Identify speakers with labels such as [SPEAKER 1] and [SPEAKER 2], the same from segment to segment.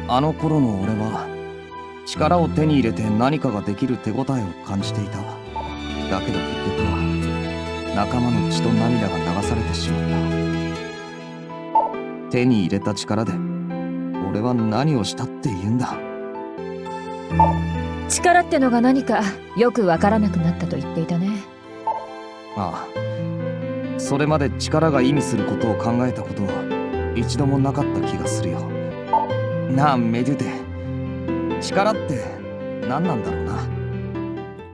[SPEAKER 1] あの頃の俺は力を手に入れて何かができる手応えを感じていた。だけど結局は仲間の血と涙が流されてしまった。手に入れた力で俺は何をしたって言うんだ。
[SPEAKER 2] 力ってのが何かよくわからなくなったと言っていたね。
[SPEAKER 1] ああ、それまで力が意味することを考えたことは一度もなかった気がするよ。なあメデュテ、力って何なんだろうな。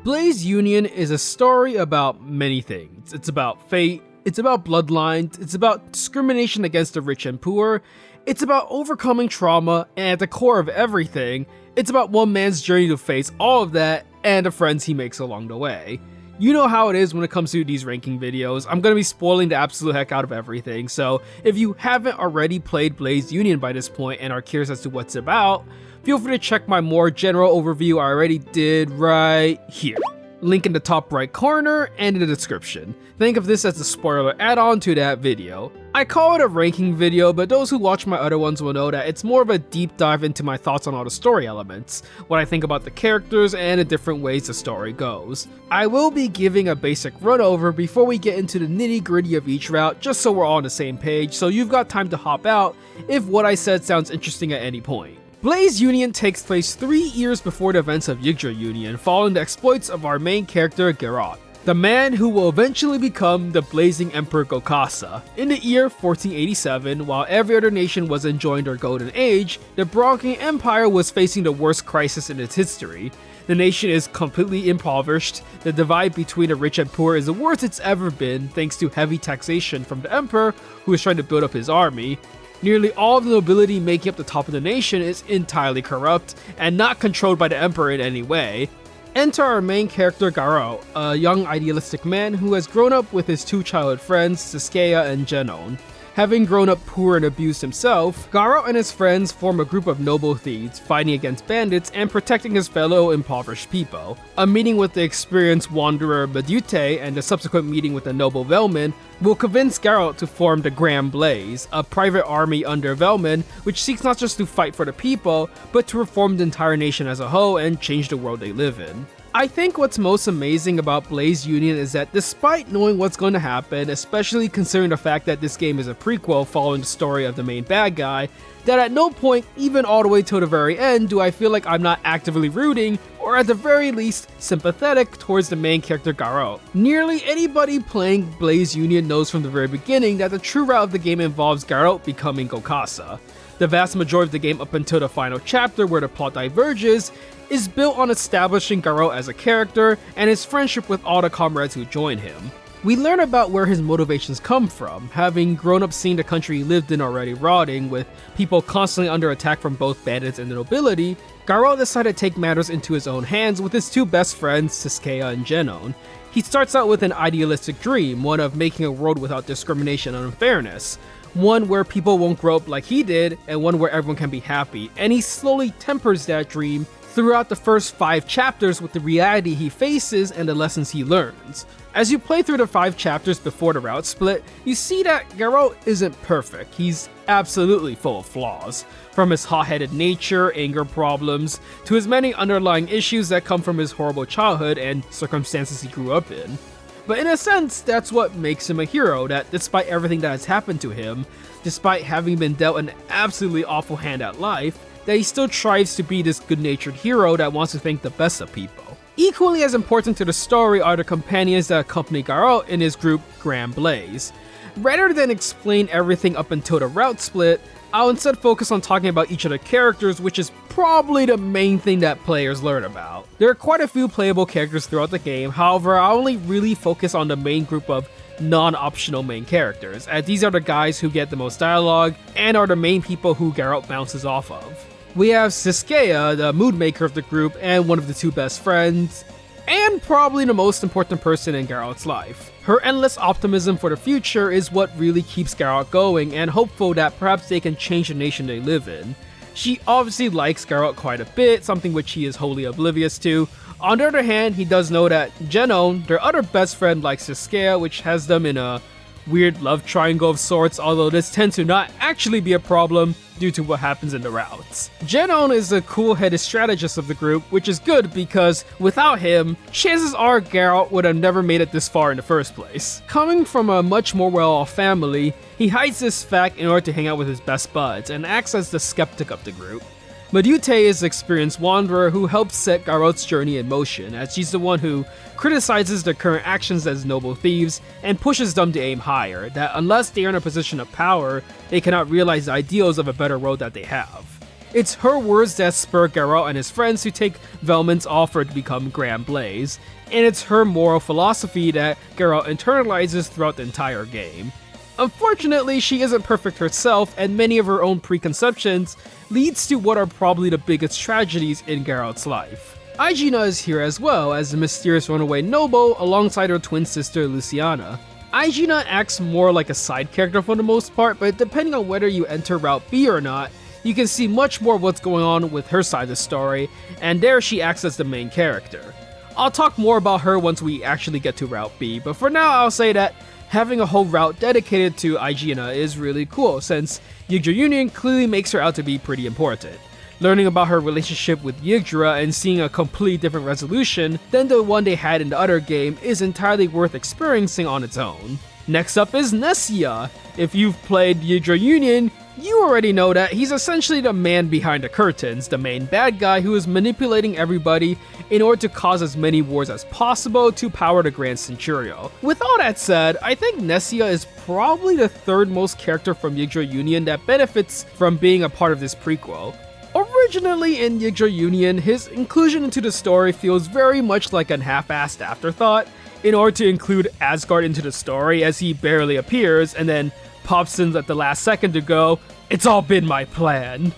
[SPEAKER 3] Blaze Union is a story about many things. It's about fate, it's about bloodlines, it's about discrimination against the rich and poor, it's about overcoming trauma, and at the core of everything, it's about one man's journey to face all of that and the friends he makes along the way. You know how it is when it comes to these ranking videos. I'm going to be spoiling the absolute heck out of everything, so if you haven't already played Blaze Union by this point and are curious as to what it's about, feel free to check my more general overview I already did right here. Link in the top right corner and in the description. Think of this as a spoiler add-on to that video. I call it a ranking video, but those who watch my other ones will know that it's more of a deep dive into my thoughts on all the story elements, what I think about the characters, and the different ways the story goes. I will be giving a basic run over before we get into the nitty-gritty of each route, just so we're all on the same page, so you've got time to hop out if what I said sounds interesting at any point. Blaze Union takes place 3 years before the events of Yggdra Union, following the exploits of our main character Garrot, the man who will eventually become the Blazing Emperor Gokasa. In the year 1487, while every other nation was enjoying their golden age, the Bronking Empire was facing the worst crisis in its history. The nation is completely impoverished, the divide between the rich and poor is the worst it's ever been thanks to heavy taxation from the emperor who is trying to build up his army. Nearly all of the nobility making up the top of the nation is entirely corrupt and not controlled by the emperor in any way. Enter our main character Garrot, a young idealistic man who has grown up with his 2 childhood friends, Siskeya and Genon. Having grown up poor and abused himself, Garrot and his friends form a group of noble thieves, fighting against bandits and protecting his fellow impoverished people. A meeting with the experienced wanderer Medute and the subsequent meeting with the noble Velman will convince Garrot to form the Grand Blaze, a private army under Velman which seeks not just to fight for the people, but to reform the entire nation as a whole and change the world they live in. I think what's most amazing about Blaze Union is that despite knowing what's going to happen, especially considering the fact that this game is a prequel following the story of the main bad guy, that at no point, even all the way till the very end, do I feel like I'm not actively rooting, or at the very least, sympathetic towards the main character Garrot. Nearly anybody playing Blaze Union knows from the very beginning that the true route of the game involves Garrot becoming Gokasa. The vast majority of the game up until the final chapter where the plot diverges is built on establishing Garrot as a character and his friendship with all the comrades who join him. We learn about where his motivations come from, having grown up seeing the country he lived in already rotting, with people constantly under attack from both bandits and the nobility. Garrot decided to take matters into his own hands with his 2 best friends, Siskeya and Genon. He starts out with an idealistic dream, one of making a world without discrimination and unfairness, one where people won't grow up like he did, and one where everyone can be happy, and he slowly tempers that dream throughout the first 5 chapters with the reality he faces and the lessons he learns. As you play through the 5 chapters before the route split, you see that Garrot isn't perfect. He's absolutely full of flaws. From his hot-headed nature, anger problems, to his many underlying issues that come from his horrible childhood and circumstances he grew up in. But in a sense, that's what makes him a hero, that despite everything that has happened to him, despite having been dealt an absolutely awful hand at life, that he still strives to be this good-natured hero that wants to think the best of people. Equally as important to the story are the companions that accompany Garrot in his group Grand Blaze. Rather than explain everything up until the route split, I'll instead focus on talking about each of the characters, which is probably the main thing that players learn about. There are quite a few playable characters throughout the game, however I'll only really focus on the main group of non-optional main characters, as these are the guys who get the most dialogue and are the main people who Garrot bounces off of. We have Siskeya, the mood maker of the group and one of the 2 best friends, and probably the most important person in Garrot's life. Her endless optimism for the future is what really keeps Garrot going and hopeful that perhaps they can change the nation they live in. She obviously likes Garrot quite a bit, something which he is wholly oblivious to. On the other hand, he does know that Genon, their other best friend, likes Siskeya, which has them in a weird love triangle of sorts, although this tends to not actually be a problem. due to what happens in the routes. Genon is the cool-headed strategist of the group, which is good because without him, chances are Garrot would have never made it this far in the first place. Coming from a much more well-off family, he hides this fact in order to hang out with his best buds and acts as the skeptic of the group. Medute is the experienced wanderer who helps set Garrot's journey in motion, as she's the one who criticizes their current actions as noble thieves and pushes them to aim higher, that unless they are in a position of power, they cannot realize the ideals of a better road that they have. It's her words that spur Garrot and his friends to take Velman's offer to become Grand Blaze, and it's her moral philosophy that Garrot internalizes throughout the entire game. Unfortunately, she isn't perfect herself, and many of her own preconceptions leads to what are probably the biggest tragedies in Garrot's life. Aegina is here as well as a mysterious runaway noble alongside her twin sister Luciana. Aegina acts more like a side character for the most part, but depending on whether you enter Route B or not, you can see much more of what's going on with her side of the story, and there she acts as the main character. I'll talk more about her once we actually get to Route B, but for now I'll say that having a whole route dedicated to Aegina is really cool, since Yggdrasil Union clearly makes her out to be pretty important. Learning about her relationship with Yggdrasil and seeing a completely different resolution than the one they had in the other game is entirely worth experiencing on its own. Next up is Nessia. If you've played Yggdrasil Union, you already know that he's essentially the man behind the curtains, the main bad guy who is manipulating everybody in order to cause as many wars as possible to power the Grand Centurio. With all that said, I think Nessia is probably the third most character from Yggdrasil Union that benefits from being a part of this prequel. Originally in Yggdrasil Union, his inclusion into the story feels very much like a half-assed afterthought in order to include Asgard into the story, as he barely appears and then pops in at the last second to go, "It's all been my plan."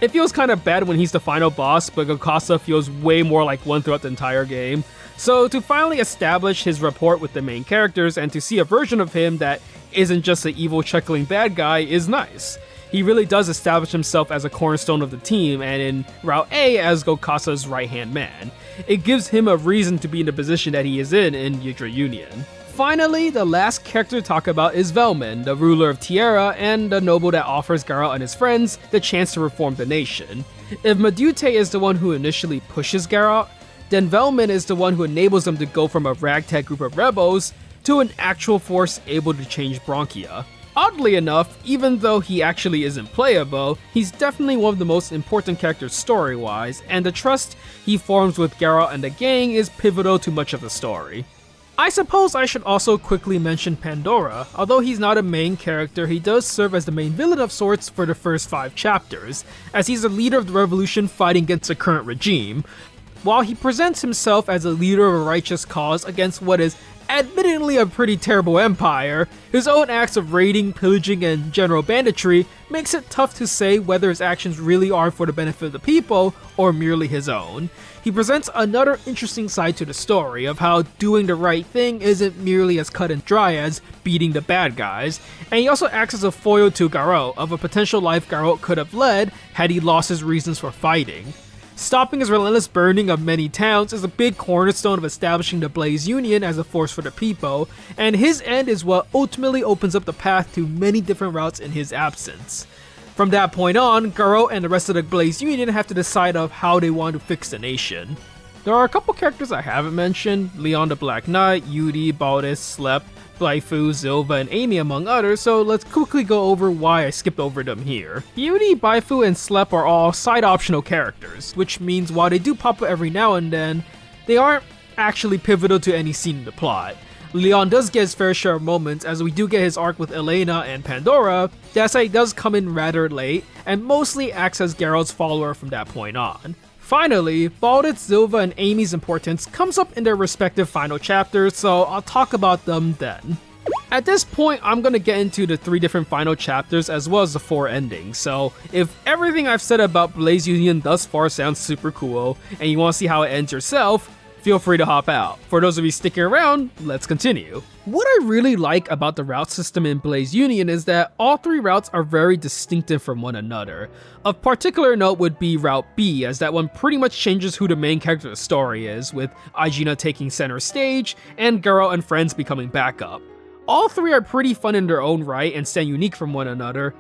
[SPEAKER 3] It feels kind of bad when he's the final boss, but Gokasa feels way more like one throughout the entire game. So to finally establish his rapport with the main characters and to see a version of him that isn't just an evil chuckling bad guy is nice. He really does establish himself as a cornerstone of the team, and in Route A as Gokasa's right-hand man. It gives him a reason to be in the position that he is in Yggdrasil Union. Finally, the last character to talk about is Velman, the ruler of Tierra and the noble that offers Garrot and his friends the chance to reform the nation. If Medute is the one who initially pushes Garrot, then Velman is the one who enables them to go from a ragtag group of rebels to an actual force able to change Bronchia. Oddly enough, even though he actually isn't playable, he's definitely one of the most important characters story-wise, and the trust he forms with Garrot and the gang is pivotal to much of the story. I suppose I should also quickly mention Pandora. Although he's not a main character, he does serve as the main villain of sorts for the first 5 chapters, as he's the leader of the revolution fighting against the current regime. While he presents himself as a leader of a righteous cause against what is admittedly a pretty terrible empire, his own acts of raiding, pillaging, and general banditry makes it tough to say whether his actions really are for the benefit of the people or merely his own. He presents another interesting side to the story of how doing the right thing isn't merely as cut and dry as beating the bad guys, and he also acts as a foil to Garrot of a potential life Garrot could have led had he lost his reasons for fighting. Stopping his relentless burning of many towns is a big cornerstone of establishing the Blaze Union as a force for the people, and his end is what ultimately opens up the path to many different routes in his absence. From that point on, Garrot and the rest of the Blaze Union have to decide of how they want to fix the nation. There are a couple characters I haven't mentioned: Leon the Black Knight, Yudi, Baldus, Slep, Blyfu, Zilva, and Amy among others, so let's quickly go over why I skipped over them here. Yudi, Blyfu, and Slep are all side optional characters, which means while they do pop up every now and then, they aren't actually pivotal to any scene in the plot. Leon does get his fair share of moments, as we do get his arc with Elena and Pandora. That said, he does come in rather late, and mostly acts as Garrot's follower from that point on. Finally, Baldus, Zilva, and Amy's importance comes up in their respective final chapters, so I'll talk about them then. At this point, I'm gonna get into the 3 different final chapters as well as the 4 endings, so if everything I've said about Blaze Union thus far sounds super cool, and you wanna see how it ends yourself, feel free to hop out. For those of you sticking around, let's continue. What I really like about the route system in Blaze Union is that all 3 routes are very distinctive from one another. Of particular note would be Route B, as that one pretty much changes who the main character of the story is, with Aegina taking center stage and Garrot and friends becoming backup. All 3 are pretty fun in their own right and stand unique from one another,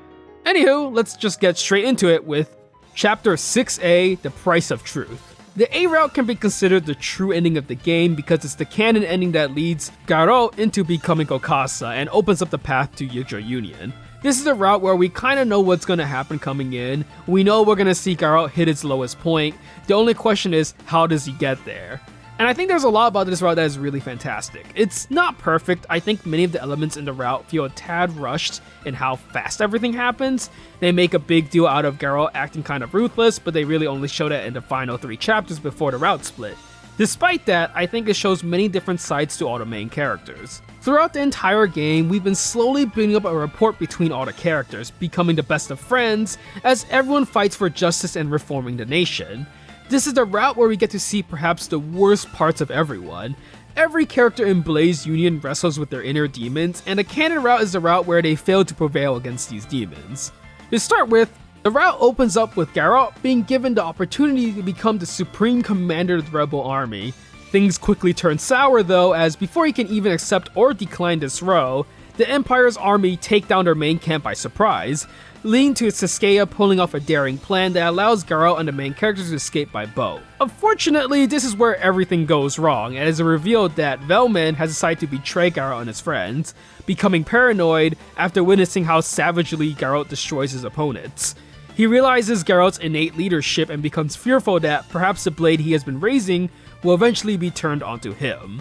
[SPEAKER 3] Anywho, let's just get straight into it with Chapter 6A, The Price of Truth. The A route can be considered the true ending of the game because it's the canon ending that leads Garrot into becoming Gokasa and opens up the path to Yggdrasil Union. This is a route where we kinda know what's gonna happen coming in. We know we're gonna see Garrot hit its lowest point. The only question is, how does he get there? And I think there's a lot about this route that is really fantastic. It's not perfect. I think many of the elements in the route feel a tad rushed in how fast everything happens. They make a big deal out of Garrot acting kind of ruthless, but they really only show that in the final 3 chapters before the route split. Despite that, I think it shows many different sides to all the main characters. Throughout the entire game, we've been slowly building up a rapport between all the characters, becoming the best of friends as everyone fights for justice and reforming the nation. This is the route where we get to see perhaps the worst parts of everyone. Every character in Blaze Union wrestles with their inner demons, and the canon route is the route where they fail to prevail against these demons. To start with, the route opens up with Garrot being given the opportunity to become the supreme commander of the rebel army. Things quickly turn sour though, as before he can even accept or decline this role, the Empire's army take down their main camp by surprise, leading to Sasuke pulling off a daring plan that allows Garrot and the main characters to escape by boat. Unfortunately, this is where everything goes wrong, and it is revealed that Velman has decided to betray Garrot and his friends, becoming paranoid after witnessing how savagely Garrot destroys his opponents. He realizes Garrot's innate leadership and becomes fearful that perhaps the blade he has been raising will eventually be turned onto him.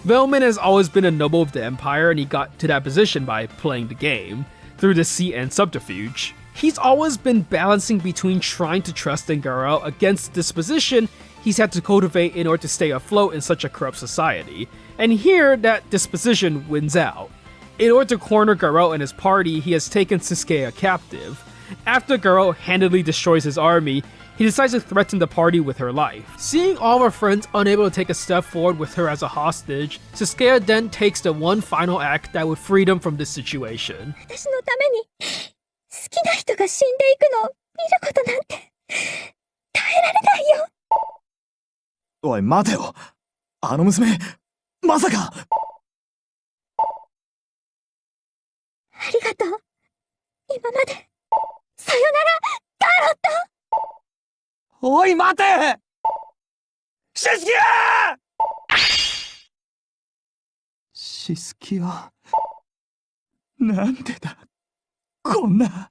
[SPEAKER 3] Velman has always been a noble of the Empire, and he got to that position by playing the game through deceit and subterfuge. He's always been balancing between trying to trust in Garrot against this disposition he's had to cultivate in order to stay afloat in such a corrupt society, and here that disposition wins out. In order to corner Garrot and his party, he has taken Sasuke captive. After Garrot handily destroys his army, he decides to threaten the party with her life. Seeing all of her friends unable to take a step forward with her as a hostage, Sasuke then takes the one final act that would free them from this situation.
[SPEAKER 4] 私のために好きな人が死んでいくのを見ることなんて耐えられないよ。
[SPEAKER 1] おい待てよ、あの娘まさか。
[SPEAKER 4] ありがとう。今まで。さよなら、ガロット。
[SPEAKER 1] おい待て、シスキア。シスキア、なんでだこんな。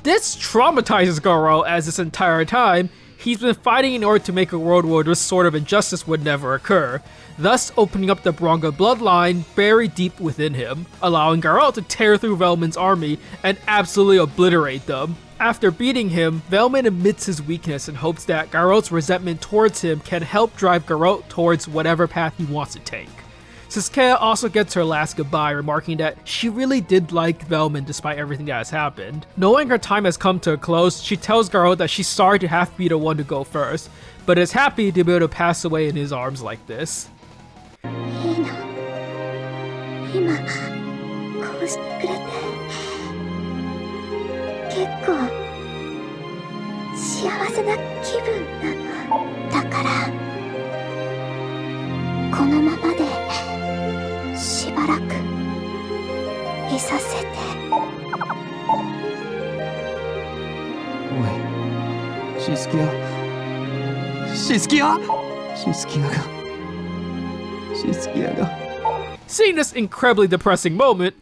[SPEAKER 3] This traumatizes Garrot, as this entire time, he's been fighting in order to make a world where this sort of injustice would never occur, thus opening up the Bronga bloodline buried deep within him, allowing Garrot to tear through Velman's army and absolutely obliterate them. After beating him, Velman admits his weakness and hopes that Garrot's resentment towards him can help drive Garrot towards whatever path he wants to take. Sasuke also gets her last goodbye, remarking that she really did like Velman despite everything that has happened. Knowing her time has come to a close, she tells Garrot that she's sorry to have to be the one to go first, but is happy to be able to pass away in his arms like this.
[SPEAKER 4] いいの。今こうしてくれて結構幸せな気分なの。だからこのままでしばらくいさせて。
[SPEAKER 1] おい、シスキア、シスキア、シスキアが、シスキアが。
[SPEAKER 3] Seeing this incredibly depressing moment,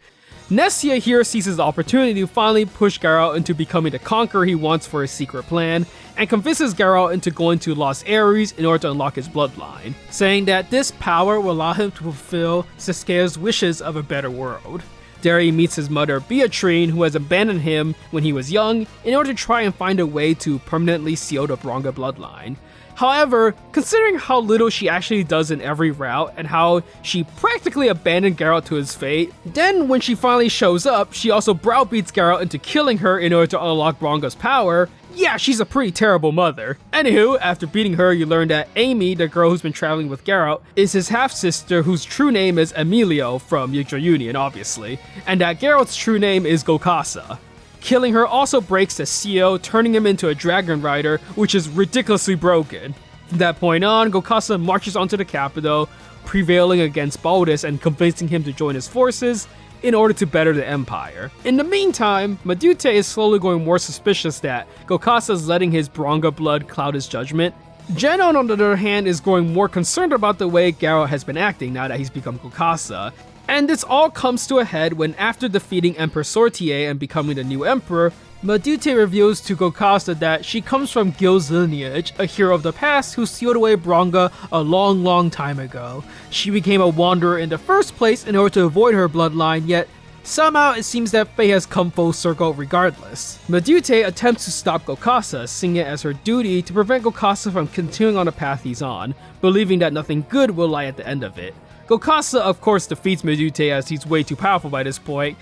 [SPEAKER 3] Nessia here seizes the opportunity to finally push Garrot into becoming the conqueror he wants for his secret plan, and convinces Garrot into going to Lost Ares in order to unlock his bloodline, saying that this power will allow him to fulfill Sasuke's wishes of a better world. There he meets his mother Beatrine, who has abandoned him when he was young in order to try and find a way to permanently seal the Bronga bloodline. However, considering how little she actually does in every route and how she practically abandoned Garrot to his fate, then when she finally shows up, she also browbeats Garrot into killing her in order to unlock Bronga's power. Yeah, she's a pretty terrible mother. Anywho, after beating her, you learn that Amy, the girl who's been traveling with Garrot, is his half-sister whose true name is Emilio from Yggdrasil Union, obviously, and that Garrot's true name is Gokasa. Killing her also breaks the seal, turning him into a dragon rider, which is ridiculously broken. From that point on, Gokasa marches onto the capital, prevailing against Baldus and convincing him to join his forces, in order to better the Empire. In the meantime, Medute is slowly growing more suspicious that Gokasa is letting his Bronga blood cloud his judgment. Genon, on the other hand, is growing more concerned about the way Garrot has been acting now that he's become Gokasa. And this all comes to a head when, after defeating Emperor Sortier and becoming the new emperor, Medute reveals to Gokasa that she comes from Gil's lineage, a hero of the past who sealed away Bronga a long time ago. She became a wanderer in the first place in order to avoid her bloodline, yet somehow it seems that fate has come full circle regardless. Medute attempts to stop Gokasa, seeing it as her duty to prevent Gokasa from continuing on the path he's on, believing that nothing good will lie at the end of it. Gokasa of course defeats Medute as he's way too powerful by this point,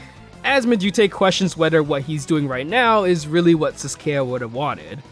[SPEAKER 3] as Medute questions whether what he's doing right now is really what Sasuke would have wanted.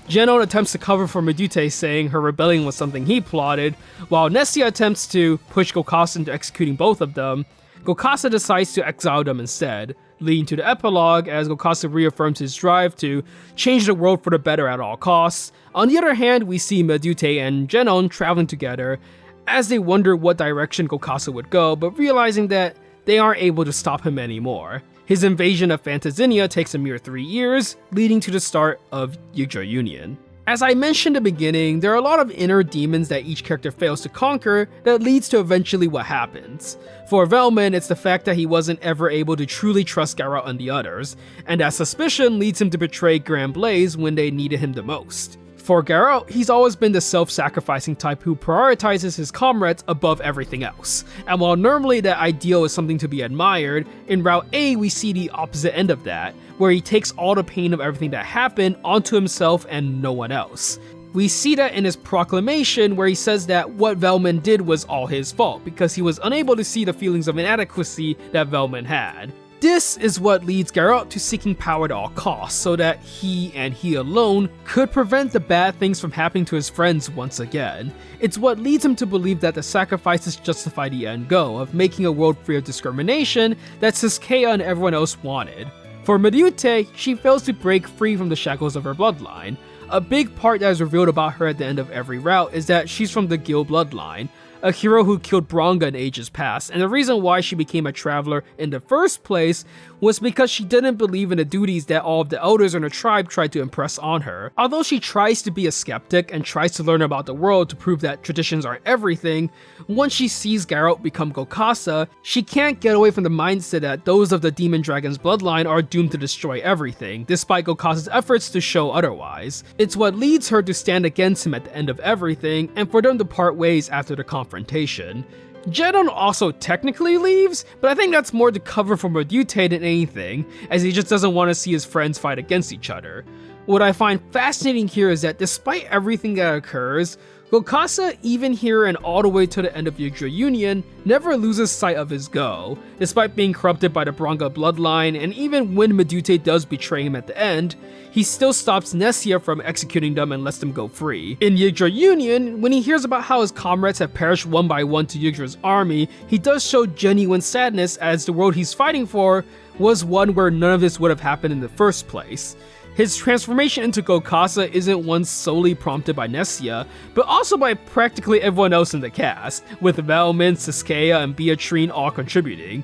[SPEAKER 3] Genon attempts to cover for Medute, saying her rebellion was something he plotted, while Nessia attempts to push Gokasa into executing both of them. Gokasa decides to exile them instead, leading to the epilogue as Gokasa reaffirms his drive to change the world for the better at all costs. On the other hand, we see Medute and Genon traveling together as they wonder what direction Gokasa would go, but realizing that they aren't able to stop him anymore. His invasion of Fantasynia takes a mere 3 years, leading to the start of Yggdrasil Union. As I mentioned in the beginning, there are a lot of inner demons that each character fails to conquer that leads to eventually what happens. For Velman, it's the fact that he wasn't ever able to truly trust Garrot and the others, and that suspicion leads him to betray Grand Blaze when they needed him the most. For Garrot, he's always been the self-sacrificing type who prioritizes his comrades above everything else. And while normally that ideal is something to be admired, in Route A we see the opposite end of that, where he takes all the pain of everything that happened onto himself and no one else. We see that in his proclamation where he says that what Velman did was all his fault because he was unable to see the feelings of inadequacy that Velman had. This is what leads Garrot to seeking power at all costs, so that he and he alone could prevent the bad things from happening to his friends once again. It's what leads him to believe that the sacrifices justify the end goal of making a world free of discrimination that Sasuke and everyone else wanted. For Medute, she fails to break free from the shackles of her bloodline. A big part that is revealed about her at the end of every route is that she's from the Gil bloodline, a hero who killed Bronga in ages past, and the reason why she became a traveler in the first place was because she didn't believe in the duties that all of the elders in her tribe tried to impress on her. Although she tries to be a skeptic and tries to learn about the world to prove that traditions aren't everything, once she sees Garrot become Gokasa, she can't get away from the mindset that those of the Demon Dragon's bloodline are doomed to destroy everything, despite Gokasa's efforts to show otherwise. It's what leads her to stand against him at the end of everything, and for them to part ways after the confrontation. Genon also technically leaves, but I think that's more to cover for Medute than anything, as he just doesn't want to see his friends fight against each other. What I find fascinating here is that despite everything that occurs, Gokasa, even here and all the way to the end of Yggdrasil Union, never loses sight of his goal. Despite being corrupted by the Bronga bloodline, and even when Medute does betray him at the end, he still stops Nessia from executing them and lets them go free. In Yggdrasil Union, when he hears about how his comrades have perished one by one to Yggdrasil's army, he does show genuine sadness as the world he's fighting for was one where none of this would have happened in the first place. His transformation into Gokasa isn't one solely prompted by Nessia, but also by practically everyone else in the cast, with Velman, Sasuke, and Beatrine all contributing.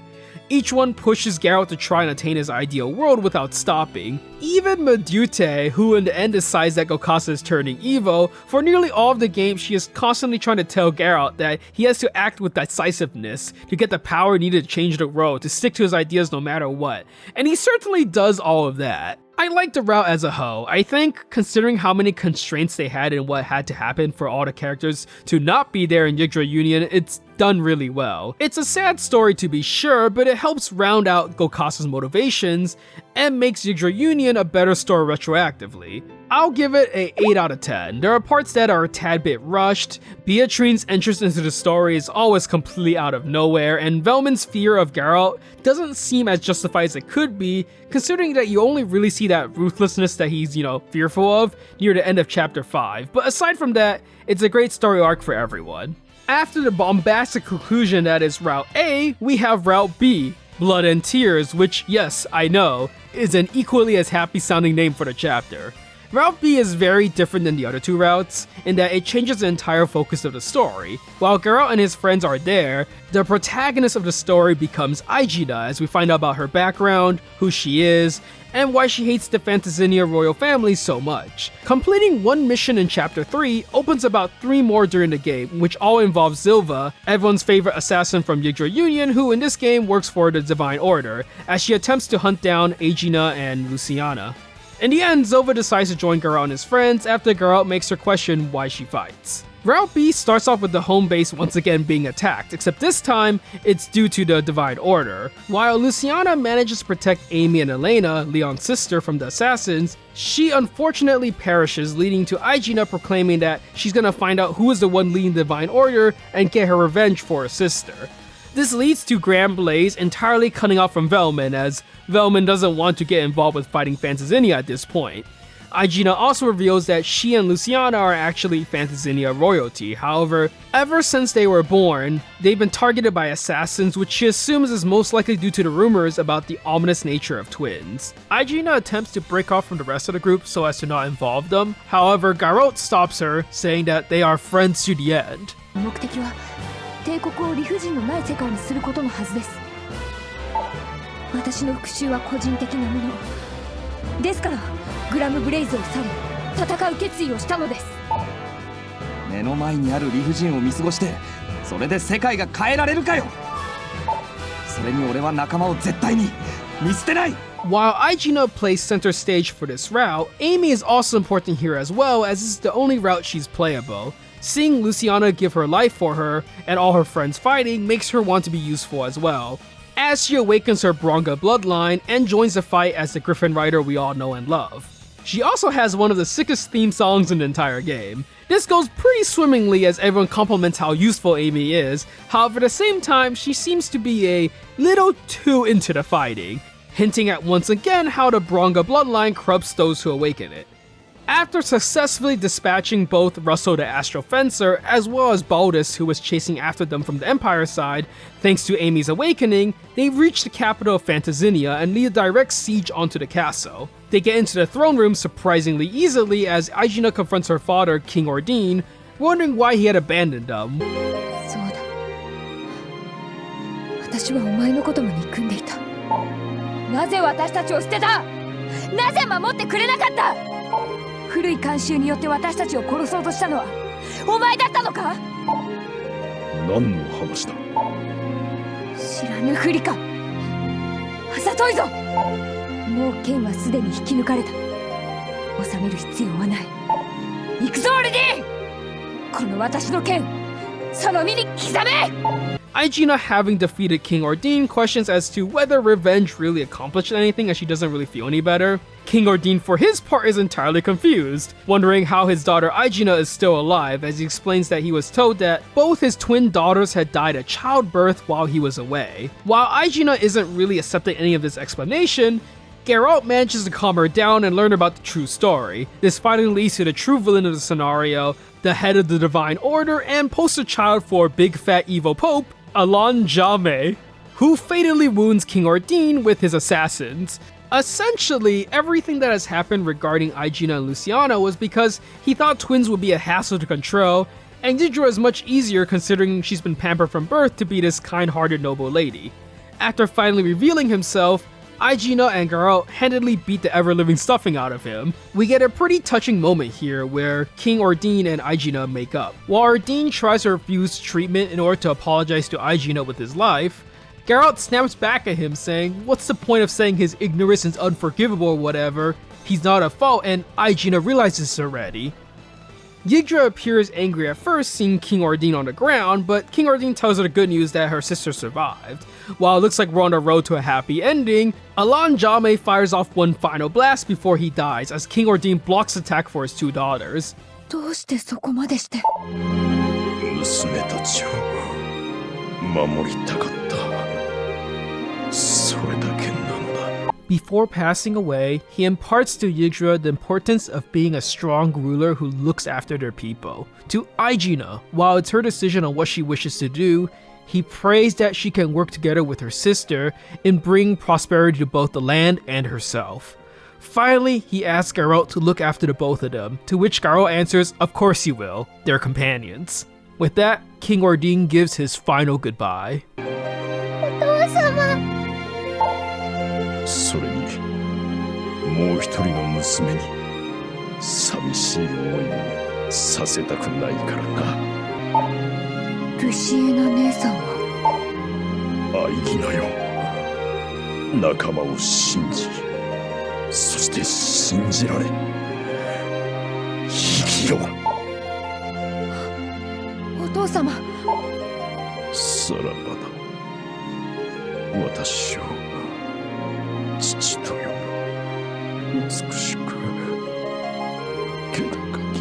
[SPEAKER 3] Each one pushes Garrot to try and attain his ideal world without stopping. Even Medute, who in the end decides that Gokasa is turning evil, for nearly all of the game she is constantly trying to tell Garrot that he has to act with decisiveness to get the power needed to change the world, to stick to his ideas no matter what. And he certainly does all of that. I like the route as a whole. I think, considering how many constraints they had and what had to happen for all the characters to not be there in Yggdrasil Union, it's done really well. It's a sad story to be sure, but it helps round out Gokasa's motivations and makes Yggdrasil Union a better story retroactively. I'll give it a 8 out of 10. There are parts that are a tad bit rushed, Beatrine's interest into the story is always completely out of nowhere, and Velman's fear of Garrot doesn't seem as justified as it could be, considering that you only really see that ruthlessness that he's, fearful of near the end of chapter 5. But aside from that, it's a great story arc for everyone. After the bombastic conclusion that is Route A, we have Route B, Blood and Tears, which, yes, I know, is an equally as happy sounding name for the chapter. Route B is very different than the other two routes, in that it changes the entire focus of the story. While Garrot and his friends are there, the protagonist of the story becomes Aegina as we find out about her background, who she is, and why she hates the Fantasynia royal family so much. Completing one mission in Chapter 3 opens about 3 more during the game, which all involve Zilva, everyone's favorite assassin from Yggdrasil Union, who in this game works for the Divine Order, as she attempts to hunt down Aegina and Luciana. In the end, Zilva decides to join Garrot and his friends after Garrot makes her question why she fights. Route B starts off with the home base once again being attacked, except this time, it's due to the Divine Order. While Luciana manages to protect Amy and Elena, Leon's sister, from the assassins, she unfortunately perishes, leading to Aegina proclaiming that she's gonna find out who is the one leading the Divine Order and get her revenge for her sister. This leads to Grand Blaze entirely cutting off from Velman, as Velman doesn't want to get involved with fighting Fantasynia at this point. Aegina also reveals that she and Luciana are actually Fantasynia royalty. However, ever since they were born, they've been targeted by assassins, which she assumes is most likely due to the rumors about the ominous nature of twins. Aegina attempts to break off from the rest of the group so as to not involve them. However, Garrot stops her, saying that they are friends to the end.
[SPEAKER 4] 目的は帝国を理不尽のない世界にすることのはずです。私の復讐は個人的なものですから、グラムブレイズを去り戦う決意をしたのです。
[SPEAKER 1] 目の前にある理不尽を見過ごしてそれで世界が変えられるかよ。それに俺は仲間を絶対に見捨てない。
[SPEAKER 3] While Aegina plays center stage for this route, Amy is also important here as well, as this is the only route she's playable. Seeing Luciana give her life for her, and all her friends fighting, makes her want to be useful as well, as she awakens her Bronga bloodline and joins the fight as the Griffin Rider we all know and love. She also has one of the sickest theme songs in the entire game. This goes pretty swimmingly as everyone compliments how useful Amy is, however at the same time she seems to be a little too into the fighting, hinting at once again how the Bronga bloodline corrupts those who awaken it. After successfully dispatching both Russell the Astral Fencer as well as Baldus who was chasing after them from the Empire side, thanks to Amy's awakening, they reach the capital of Fantasynia and lead a direct siege onto the castle. They get into the throne room surprisingly easily as Aegina confronts her father, King Ordine, wondering why he had abandoned them.
[SPEAKER 4] そうだ。私はお前のことも憎んでいた。なぜ私たちを捨てた？なぜ守ってくれなかった？古い慣習によって私たちを殺そうとしたのはお前だったのか？
[SPEAKER 5] 何の話だ？
[SPEAKER 4] 知らぬふりか。あざといぞ。もう剣はすでに引き抜かれた。収める必要はない。行くぞオルディ！この私の剣、その身に刻め！
[SPEAKER 3] Aegina, having defeated King Ordine, questions as to whether revenge really accomplished anything as she doesn't really feel any better. King Ordine, for his part, is entirely confused, wondering how his daughter Aegina is still alive, as he explains that he was told that both his twin daughters had died at childbirth while he was away. While Aegina isn't really accepting any of this explanation, Garrot manages to calm her down and learn about the true story. This finally leads to the true villain of the scenario, the head of the Divine Order and poster child for Big Fat Evil Pope, Alon Jame, who fatally wounds King Ordine with his assassins. Essentially, everything that has happened regarding Aegina and Luciana was because he thought twins would be a hassle to control, and Yggdrasil is much easier considering she's been pampered from birth to be this kind-hearted noble lady. After finally revealing himself, Aegina and Garrot handedly beat the ever-living stuffing out of him. We get a pretty touching moment here where King Ordine and Aegina make up. While Ordine tries to refuse treatment in order to apologize to Aegina with his life, Garrot snaps back at him saying, what's the point of saying his ignorance is unforgivable or whatever, he's not at fault, and Aegina realizes this already. Yggdrasil appears angry at first seeing King Ordine on the ground, but King Ordine tells her the good news that her sister survived. While it looks like we're on the road to a happy ending, Alon Jame fires off one final blast before he dies as King Ordine blocks attack for his two daughters.
[SPEAKER 4] どうしてそこまでして？
[SPEAKER 5] 娘たちを守りたかった。それだけなのだ。
[SPEAKER 3] Before passing away, he imparts to Yggdrasil the importance of being a strong ruler who looks after their people. To Aegina, while it's her decision on what she wishes to do, he prays that she can work together with her sister in bringing prosperity to both the land and herself. Finally, he asks Garrot to look after the both of them, to which Garrot answers, of course you will, they're companions. With that, King Ordine gives his final goodbye.
[SPEAKER 4] お父様。
[SPEAKER 5] それにもう一人の娘に寂しい思いをさせたくないからな。
[SPEAKER 4] ルシエナ姉さんは
[SPEAKER 5] 愛義なよ。仲間を信じ、そして信じられ、生きろ。
[SPEAKER 4] お父様。
[SPEAKER 5] さらばだ。私を父と呼ぶ。美しく気高き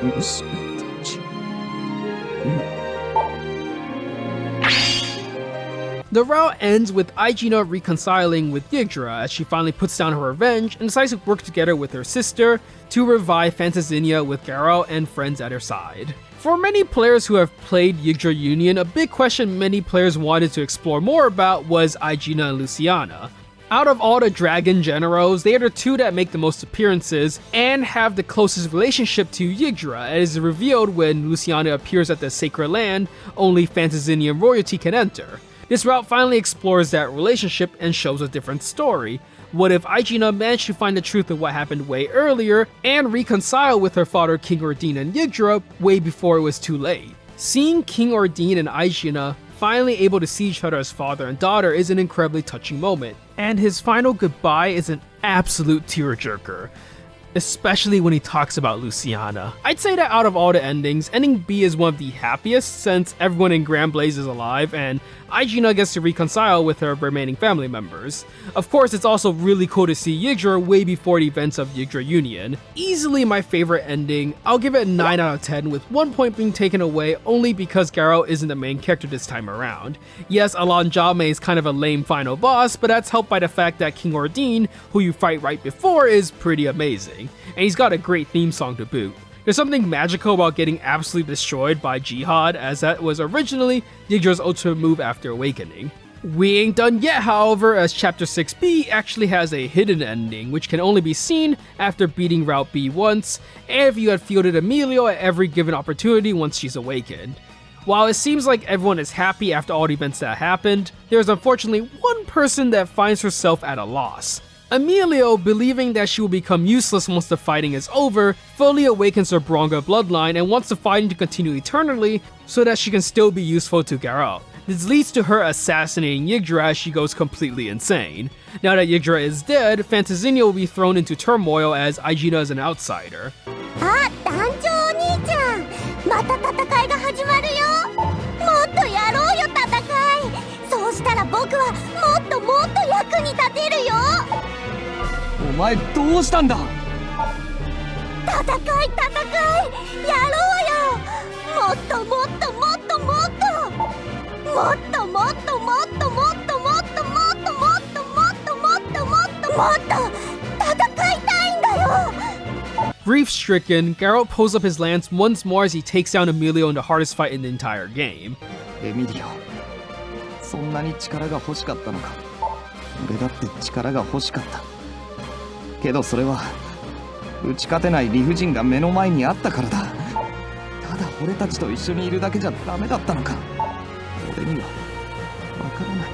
[SPEAKER 5] 娘たち。
[SPEAKER 3] The route ends with Aegina reconciling with Yggdra as she finally puts down her revenge and decides to work together with her sister to revive Fantasynia with Garrot and friends at her side. For many players who have played Yggdra Union, a big question many players wanted to explore more about was Aegina and Luciana. Out of all the dragon generals, they are the two that make the most appearances and have the closest relationship to Yggdra, as is revealed when Luciana appears at the Sacred Land only Fantasynian royalty can enter. This route finally explores that relationship and shows a different story. What if Aegina managed to find the truth of what happened way earlier and reconcile with her father King Ordine and Yggdra way before it was too late? Seeing King Ordine and Aegina finally able to see each other as father and daughter is an incredibly touching moment, and his final goodbye is an absolute tearjerker, especially when he talks about Luciana. I'd say that out of all the endings, ending B is one of the happiest since everyone in Grand Blaze is alive and Aegina gets to reconcile with her remaining family members. Of course, it's also really cool to see Yggdra way before the events of Yggdra Union. Easily my favorite ending. I'll give it a 9 out of 10 with 1 point being taken away only because Garrot isn't the main character this time around. Yes, Alanjame is kind of a lame final boss, but that's helped by the fact that King Ordine, who you fight right before, is pretty amazing. And he's got a great theme song to boot. There's something magical about getting absolutely destroyed by Jihad, as that was originally Yggdra's ultimate move after awakening. We ain't done yet, however, as Chapter 6B actually has a hidden ending, which can only be seen after beating Route B once, and if you had fielded Emilio at every given opportunity once she's awakened. While it seems like everyone is happy after all the events that happened, there's unfortunately one person that finds herself at a loss. Emilio, believing that she will become useless once the fighting is over, fully awakens her Bronga bloodline and wants the fighting to continue eternally so that she can still be useful to Garrot. This leads to her assassinating Yggdra as she goes completely insane. Now that Yggdra is dead, Fantasynia will be thrown into turmoil as Aegina is an outsider.
[SPEAKER 4] あ、団長お兄ちゃん、また戦いが始まるよ。もっとやろうよ戦い。そうしたら僕はもっともっと役に立てるよ。
[SPEAKER 1] お前どうしたんだ。
[SPEAKER 4] 戦いやろうよ。もっともっともっともっともっともっともっともっともっともっともっともっともっともっともっと戦いたいんだよ。
[SPEAKER 3] Grief-stricken, Garrot pulls up his lance once more as he takes down Emilio in the hardest fight in the entire game.
[SPEAKER 1] エミリオ、そんなに力が欲しかったのか。俺だって力が欲しかった。けどそれは打ち勝てない理不尽が目の前にあったからだ。ただ俺たちと一緒にいるだけじゃダメだったのか。俺にはわからない。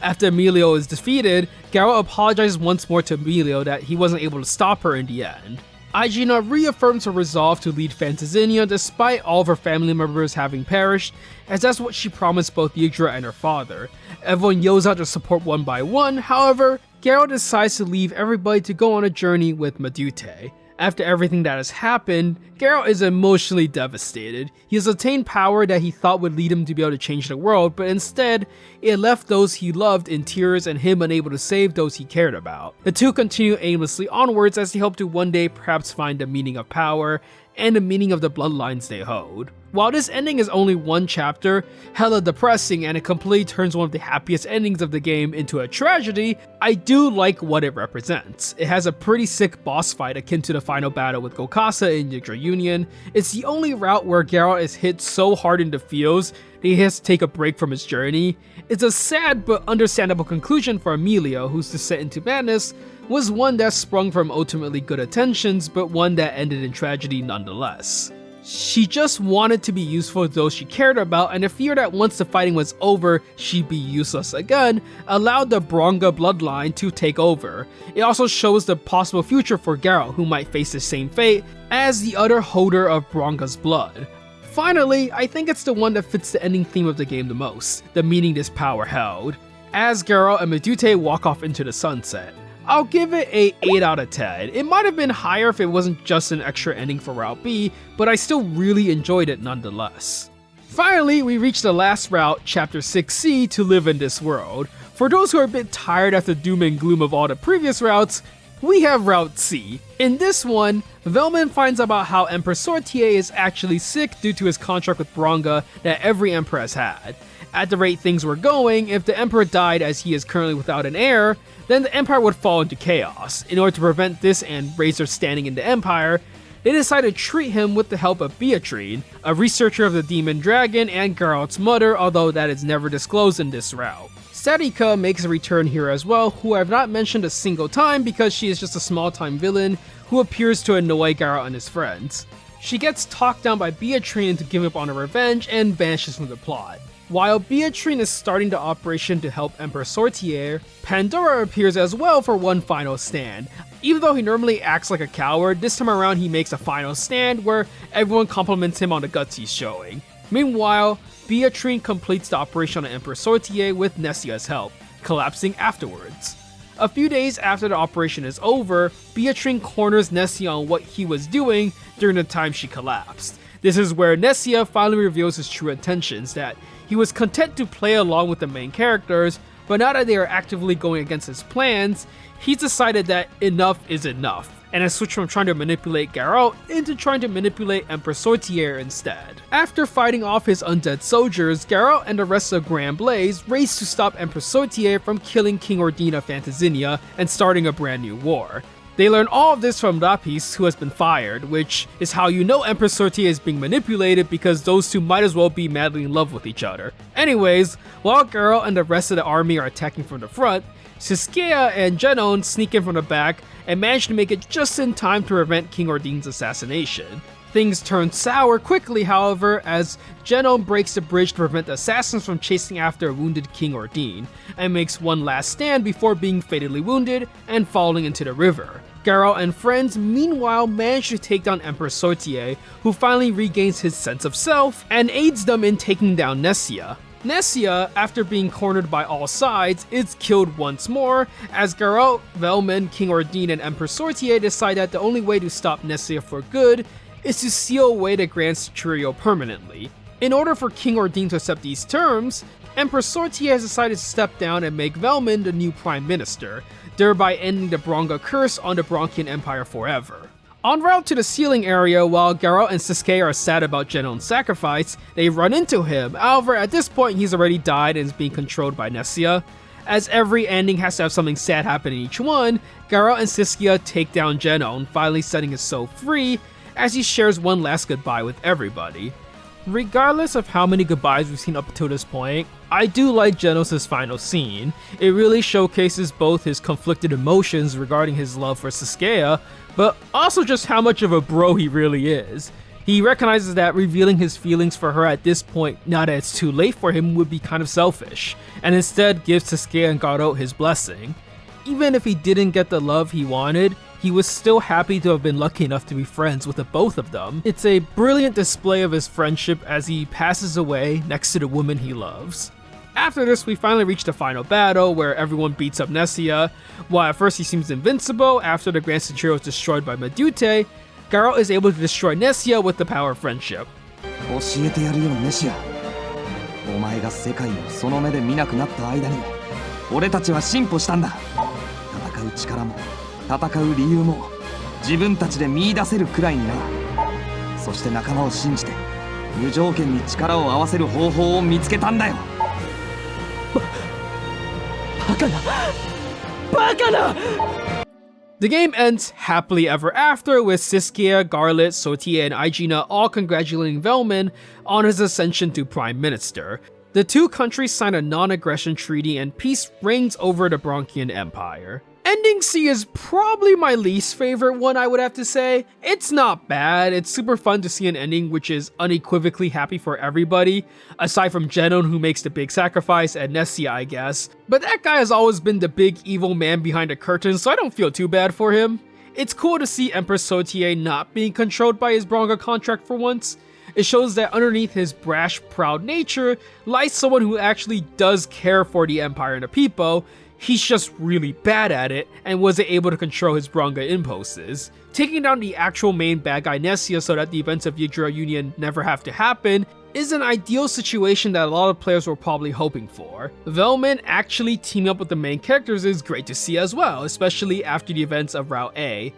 [SPEAKER 3] After Emilio is defeated, Garrot apologizes once more to Emilio that he wasn't able to stop her in the end. Aegina reaffirms her resolve to lead Fantasynia despite all of her family members having perished, as that's what she promised both Yggdra and her father. Everyone yells out to support one by one, however, Garrot decides to leave everybody to go on a journey with Medute. After everything that has happened, Garrot is emotionally devastated. He has attained power that he thought would lead him to be able to change the world, but instead, it left those he loved in tears and him unable to save those he cared about. The two continue aimlessly onwards as they hope to one day perhaps find the meaning of power and the meaning of the bloodlines they hold. While this ending is only one chapter, hella depressing, and it completely turns one of the happiest endings of the game into a tragedy, I do like what it represents. It has a pretty sick boss fight akin to the final battle with Gokasa in Yggdra Union. It's the only route where Garrot is hit so hard in the feels that he has to take a break from his journey. It's a sad but understandable conclusion for Amelia, whose descent into madness was one that sprung from ultimately good intentions, but one that ended in tragedy nonetheless. She just wanted to be useful to those she cared about, and the fear that once the fighting was over, she'd be useless again, allowed the Bronga bloodline to take over. It also shows the possible future for Garrot, who might face the same fate as the other holder of Bronga's blood. Finally, I think it's the one that fits the ending theme of the game the most, the meaning this power held. As Garrot and Medute walk off into the sunset, I'll give it a 8 out of 10. It might have been higher if it wasn't just an extra ending for Route B, but I still really enjoyed it nonetheless. Finally, we reach the last route, Chapter 6C, to live in this world. For those who are a bit tired after the doom and gloom of all the previous routes, we have Route C. In this one, Velman finds about how Emperor Sortier is actually sick due to his contract with Bronga that every emperor has had. At the rate things were going, if the emperor died as he is currently without an heir, then the empire would fall into chaos. In order to prevent this and raise their standing in the empire, they decided to treat him with the help of Beatrine, a researcher of the demon dragon and Garrot's mother, although that is never disclosed in this route. Sarika makes a return here as well, who I have not mentioned a single time because she is just a small-time villain who appears to annoy Garrot and his friends. She gets talked down by Beatrine into giving up on her revenge and vanishes from the plot. While Beatrine is starting the operation to help Emperor Sortier, Pandora appears as well for one final stand. Even though he normally acts like a coward, this time around he makes a final stand where everyone compliments him on the guts he's showing. Meanwhile, Beatrine completes the operation on Emperor Sortier with Nessia's help, collapsing afterwards. A few days after the operation is over, Beatrine corners Nessia on what he was doing during the time she collapsed. This is where Nessia finally reveals his true intentions, that he was content to play along with the main characters, but now that they are actively going against his plans, he's decided that enough is enough, and has switched from trying to manipulate Garrot into trying to manipulate Emperor Sortier instead. After fighting off his undead soldiers, Garrot and the rest of Grand Blaze race to stop Emperor Sortier from killing King Ordine of Fantasynia and starting a brand new war. They learn all of this from Lapis, who has been fired, which is how you know Emperor Sortier is being manipulated because those two might as well be madly in love with each other. Anyways, while Garrot and the rest of the army are attacking from the front, Siskeia and Genos sneak in from the back and manage to make it just in time to prevent King Ordine's assassination. Things turn sour quickly, however, as Genos breaks the bridge to prevent the assassins from chasing after a wounded King Ordine, and makes one last stand before being fatally wounded and falling into the river. Garrot and friends meanwhile manage to take down Emperor Sortier, who finally regains his sense of self and aids them in taking down Nessia. Nessia, after being cornered by all sides, is killed once more, as Garrot, Velman, King Ordine, and Emperor Sortier decide that the only way to stop Nessia for good is to seal away the Grand Centurio permanently. In order for King Ordine to accept these terms, Emperor Sortier has decided to step down and make Velman the new Prime Minister, thereby ending the Bronga curse on the Bronchian Empire forever. En route to the sealing area, while Garrot and Siskeia are sad about Genos'S sacrifice, they run into him. However, at this point he's already died and is being controlled by Nessia. As every ending has to have something sad happen in each one, Garrot and Siskeia take down Genos, finally setting his soul free, as he shares one last goodbye with everybody. Regardless of how many goodbyes we've seen up until this point, I do like Genos's final scene. It really showcases both his conflicted emotions regarding his love for Siskeia, but also just how much of a bro he really is. He recognizes that revealing his feelings for her at this point, now that it's too late for him, would be kind of selfish, and instead gives Siskeia and Garrot his blessing. Even if he didn't get the love he wanted, he was still happy to have been lucky enough to be friends with the both of them. It's a brilliant display of his friendship as he passes away next to the woman he loves. After this, we finally reach the final battle, where everyone beats up Nessia. While at first he seems invincible, after the Grand Centurio is destroyed by Medute, Garrot is able to destroy Nessia with the power of friendship.
[SPEAKER 1] 教えてやるよ、ネシア。お前が世界をその目で見なくなった間に、俺たちは進歩したんだ。戦う力も、戦う理由も、自分たちで見出せるくらいにな。そして仲間を信じて、無条件に力を合わせる方法を見つけたんだよ。
[SPEAKER 6] バカなバカな。
[SPEAKER 3] The game ends happily ever after, with Siskia, Garrot, Sotia, and Aegina all congratulating Velmin on his ascension to Prime Minister. The two countries sign a non-aggression treaty and peace reigns over the Bronchian Empire. Ending C is probably my least favorite one, I would have to say. It's not bad, it's super fun to see an ending which is unequivocally happy for everybody, aside from Genon who makes the big sacrifice and Nessia, I guess. But that guy has always been the big evil man behind the curtain, so I don't feel too bad for him. It's cool to see Empress Sotia not being controlled by his Bronga contract for once. It shows that underneath his brash, proud nature lies someone who actually does care for the Empire and the people. He's just really bad at it and wasn't able to control his Bronga impulses. Taking down the actual main bad guy Nessia so that the events of Yggdrasil Union never have to happen is an ideal situation that a lot of players were probably hoping for. Velmin actually teaming up with the main characters is great to see as well, especially after the events of Route A.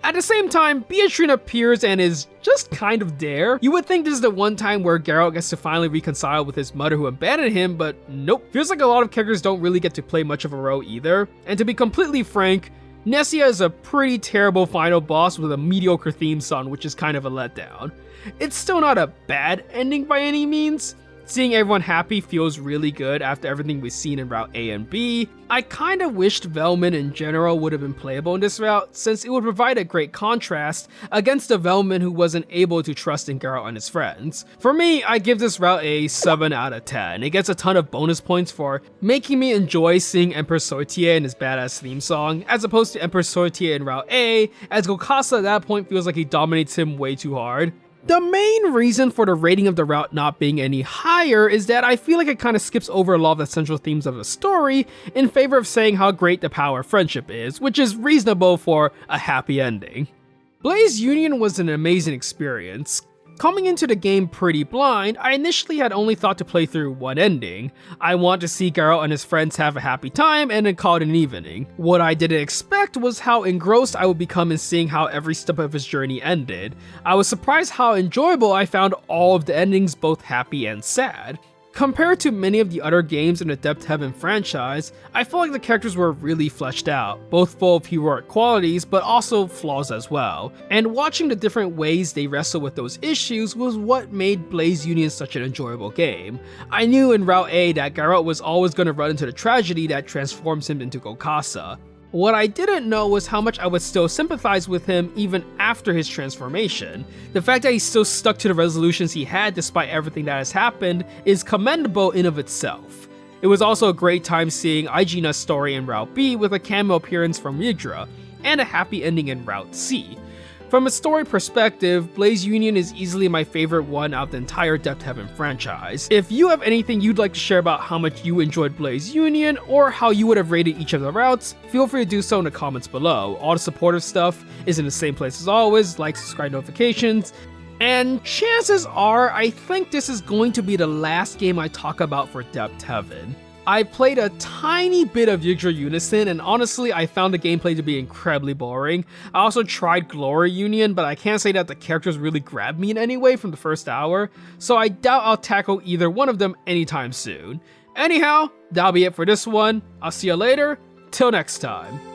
[SPEAKER 3] At the same time, Beatrine appears and is just kind of there. You would think this is the one time where Garrot gets to finally reconcile with his mother who abandoned him, but nope. Feels like a lot of characters don't really get to play much of a role either. And to be completely frank, Nessia is a pretty terrible final boss with a mediocre theme song, which is kind of a letdown. It's still not a bad ending by any means. Seeing everyone happy feels really good after everything we've seen in Route A and B. I kinda wished Velmin in general would have been playable in this route, since it would provide a great contrast against the Velmin who wasn't able to trust in Garrot and his friends. For me, I give this route a 7 out of 10. It gets a ton of bonus points for making me enjoy seeing Emperor Sotia and his badass theme song, as opposed to Emperor Sotia in Route A, as Gokasa at that point feels like he dominates him way too hard. The main reason for the rating of the route not being any higher is that I feel like it kind of skips over a lot of the central themes of the story in favor of saying how great the power of friendship is, which is reasonable for a happy ending. Blaze Union was an amazing experience. Coming into the game pretty blind, I initially had only thought to play through one ending. I want to see Garrot and his friends have a happy time and then call it an evening. What I didn't expect was how engrossed I would become in seeing how every step of his journey ended. I was surprised how enjoyable I found all of the endings, both happy and sad. Compared to many of the other games in the Dept Heaven franchise, I felt like the characters were really fleshed out, both full of heroic qualities but also flaws as well. And watching the different ways they wrestle with those issues was what made Blaze Union such an enjoyable game. I knew in Route A that Garrot was always going to run into the tragedy that transforms him into Gokasa. What I didn't know was how much I would still sympathize with him even after his transformation. The fact that he still stuck to the resolutions he had despite everything that has happened is commendable in of itself. It was also a great time seeing Aegina's story in Route B with a cameo appearance from Yggdrasil, and a happy ending in Route C. From a story perspective, Blaze Union is easily my favorite one out of the entire Dept Heaven franchise. If you have anything you'd like to share about how much you enjoyed Blaze Union, or how you would have rated each of the routes, feel free to do so in the comments below. All the supportive stuff is in the same place as always, like, subscribe, notifications, and chances are, I think this is going to be the last game I talk about for Dept Heaven. I played a tiny bit of Yggdrasil Unison, and honestly, I found the gameplay to be incredibly boring. I also tried Glory Union, but I can't say that the characters really grabbed me in any way from the first hour, so I doubt I'll tackle either one of them anytime soon. Anyhow, that'll be it for this one. I'll see you later. Till next time.